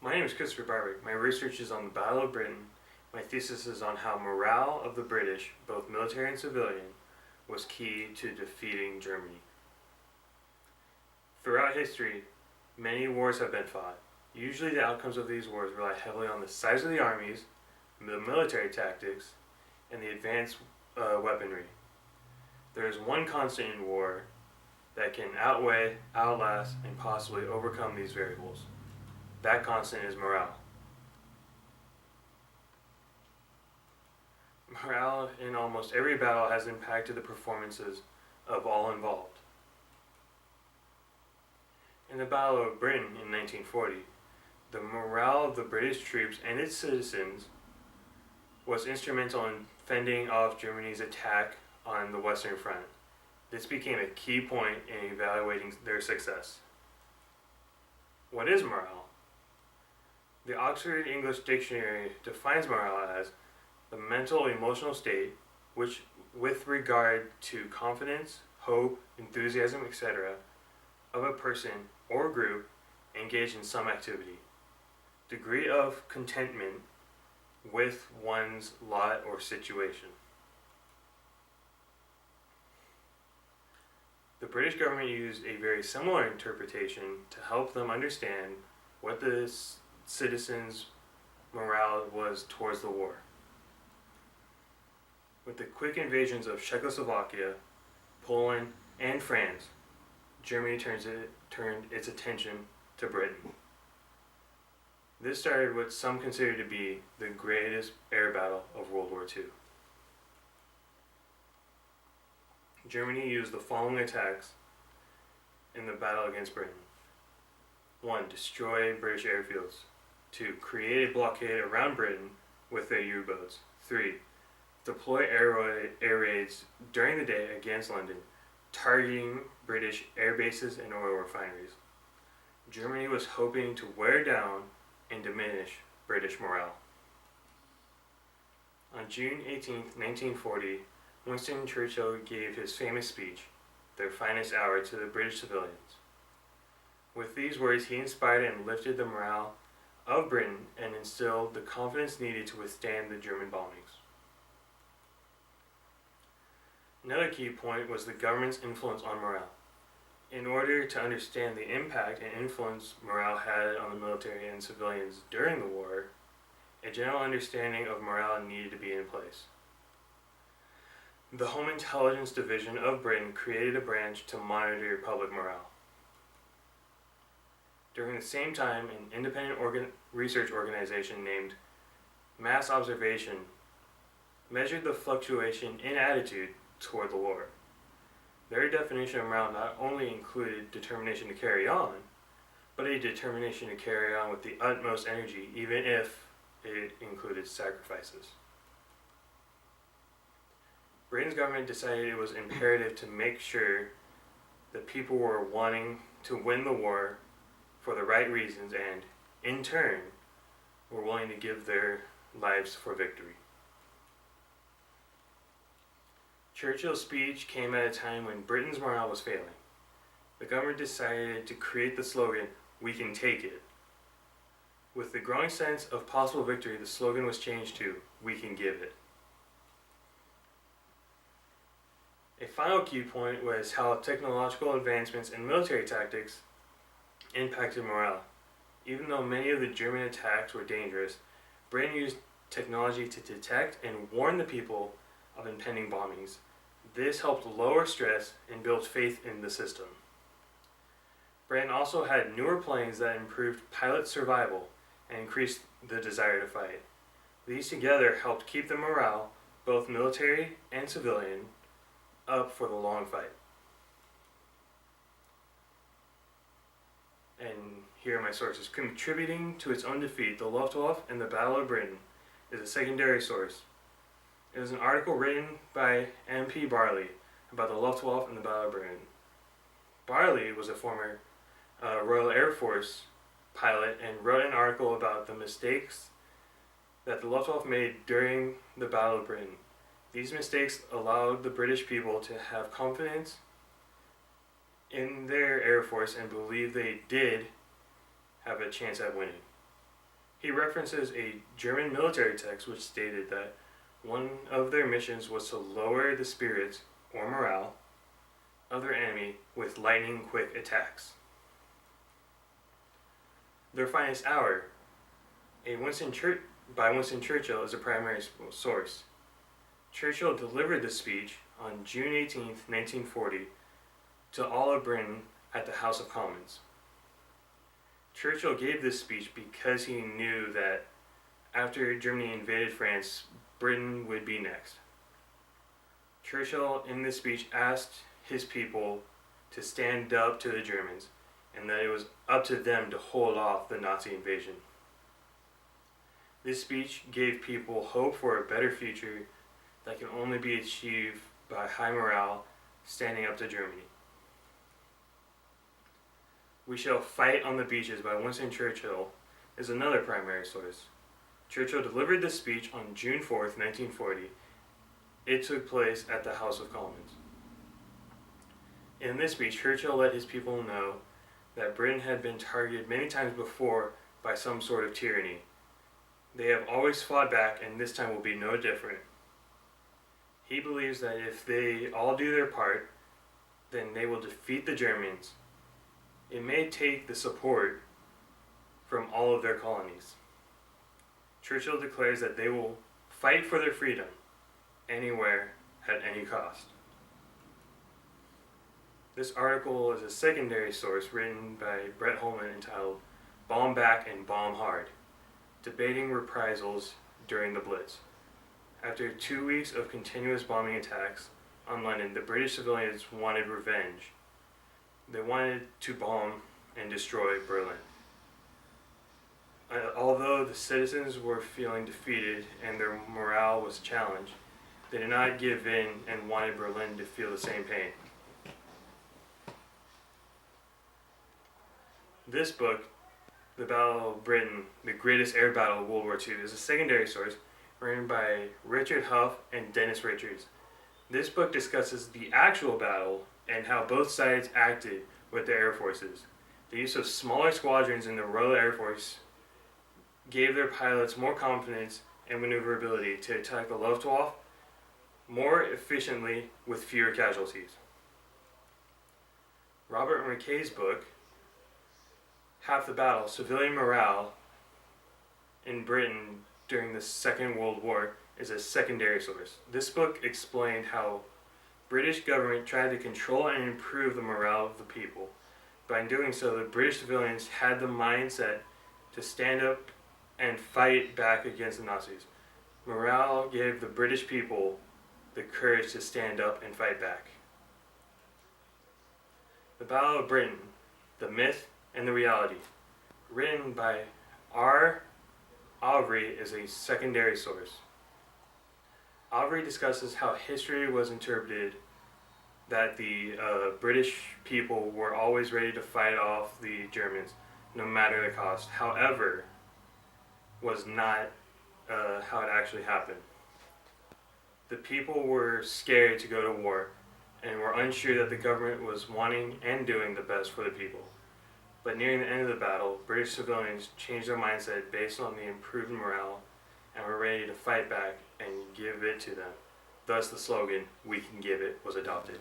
My name is Christopher Barwick. My research is on the Battle of Britain. My thesis is on how morale of the British, both military and civilian, was key to defeating Germany. Throughout history, many wars have been fought. Usually the outcomes of these wars rely heavily on the size of the armies, the military tactics, and the advanced weaponry. There is one constant in war that can outweigh, outlast, and possibly overcome these variables. That constant is morale. Morale in almost every battle has impacted the performances of all involved. In the Battle of Britain in 1940, the morale of the British troops and its citizens was instrumental in fending off Germany's attack on the Western Front. This became a key point in evaluating their success. What is morale? The Oxford English Dictionary defines morale as the mental emotional state which, with regard to confidence, hope, enthusiasm, etc., of a person or group engaged in some activity. Degree of contentment with one's lot or situation. The British government used a very similar interpretation to help them understand what the citizens' morale was towards the war. With the quick invasions of Czechoslovakia, Poland, and France, Germany turned its attention to Britain. This started what some consider to be the greatest air battle of World War II. Germany used the following attacks in the battle against Britain. 1. Destroy British airfields. 2. Create a blockade around Britain with their U-boats. 3. Deploy air raids during the day against London, targeting British air bases and oil refineries. Germany was hoping to wear down and diminish British morale. On June 18, 1940, Winston Churchill gave his famous speech, "Their Finest Hour," to the British civilians. With these words, he inspired and lifted the morale of Britain and instilled the confidence needed to withstand the German bombings. Another key point was the government's influence on morale. In order to understand the impact and influence morale had on the military and civilians during the war, a general understanding of morale needed to be in place. The Home Intelligence Division of Britain created a branch to monitor public morale. During the same time, an independent research organization named Mass Observation measured the fluctuation in attitude toward the war. Their definition of morale not only included determination to carry on, but a determination to carry on with the utmost energy, even if it included sacrifices. Britain's government decided it was imperative to make sure that people were wanting to win the war for the right reasons and, in turn, were willing to give their lives for victory. Churchill's speech came at a time when Britain's morale was failing. The government decided to create the slogan, "We can take it." With the growing sense of possible victory, the slogan was changed to, "We can give it." A final key point was how technological advancements in military tactics impacted morale. Even though many of the German attacks were dangerous, Britain used technology to detect and warn the people of impending bombings. This helped lower stress and build faith in the system. Britain also had newer planes that improved pilot survival and increased the desire to fight. These together helped keep the morale, both military and civilian, up for the long fight. And here are my sources. Contributing to its own defeat, the Luftwaffe and the Battle of Britain is a secondary source. It was an article written by M.P. Barley about the Luftwaffe and the Battle of Britain. Barley was a former Royal Air Force pilot and wrote an article about the mistakes that the Luftwaffe made during the Battle of Britain. These mistakes allowed the British people to have confidence in their Air Force and believe they did have a chance at winning. He references a German military text which stated that one of their missions was to lower the spirits or morale of their enemy with lightning quick attacks. Their Finest Hour, by Winston Churchill, is a primary source. Churchill delivered the speech on June 18, 1940, to all of Britain at the House of Commons. Churchill gave this speech because he knew that after Germany invaded France, Britain would be next. Churchill, in this speech, asked his people to stand up to the Germans and that it was up to them to hold off the Nazi invasion. This speech gave people hope for a better future that can only be achieved by high morale, standing up to Germany. We Shall Fight on the Beaches by Winston Churchill is another primary source. Churchill delivered this speech on June 4th, 1940. It took place at the House of Commons. In this speech, Churchill let his people know that Britain had been targeted many times before by some sort of tyranny. They have always fought back, and this time will be no different. He believes that if they all do their part, then they will defeat the Germans. It may take the support from all of their colonies. Churchill declares that they will fight for their freedom, anywhere, at any cost. This article is a secondary source written by Brett Holman entitled Bomb Back and Bomb Hard, Debating Reprisals During the Blitz. After 2 weeks of continuous bombing attacks on London, the British civilians wanted revenge. They wanted to bomb and destroy Berlin. Although the citizens were feeling defeated and their morale was challenged, they did not give in and wanted Berlin to feel the same pain. This book, The Battle of Britain, the Greatest Air Battle of World War II, is a secondary source written by Richard Huff and Dennis Richards. This book discusses the actual battle and how both sides acted with their air forces. The use of smaller squadrons in the Royal Air Force gave their pilots more confidence and maneuverability to attack the Luftwaffe more efficiently with fewer casualties. Robert McKay's book, Half the Battle, Civilian Morale in Britain during the Second World War, is a secondary source. This book explained how British government tried to control and improve the morale of the people. By doing so, the British civilians had the mindset to stand up and fight back against the Nazis. Morale gave the British people the courage to stand up and fight back. The Battle of Britain, The Myth and the Reality, written by R. Avery, is a secondary source. Avery discusses how history was interpreted, that the British people were always ready to fight off the Germans, no matter the cost. However, was not how it actually happened. The people were scared to go to war and were unsure that the government was wanting and doing the best for the people. But nearing the end of the battle, British civilians changed their mindset based on the improved morale and were ready to fight back and give it to them. Thus the slogan, "We can give it," was adopted.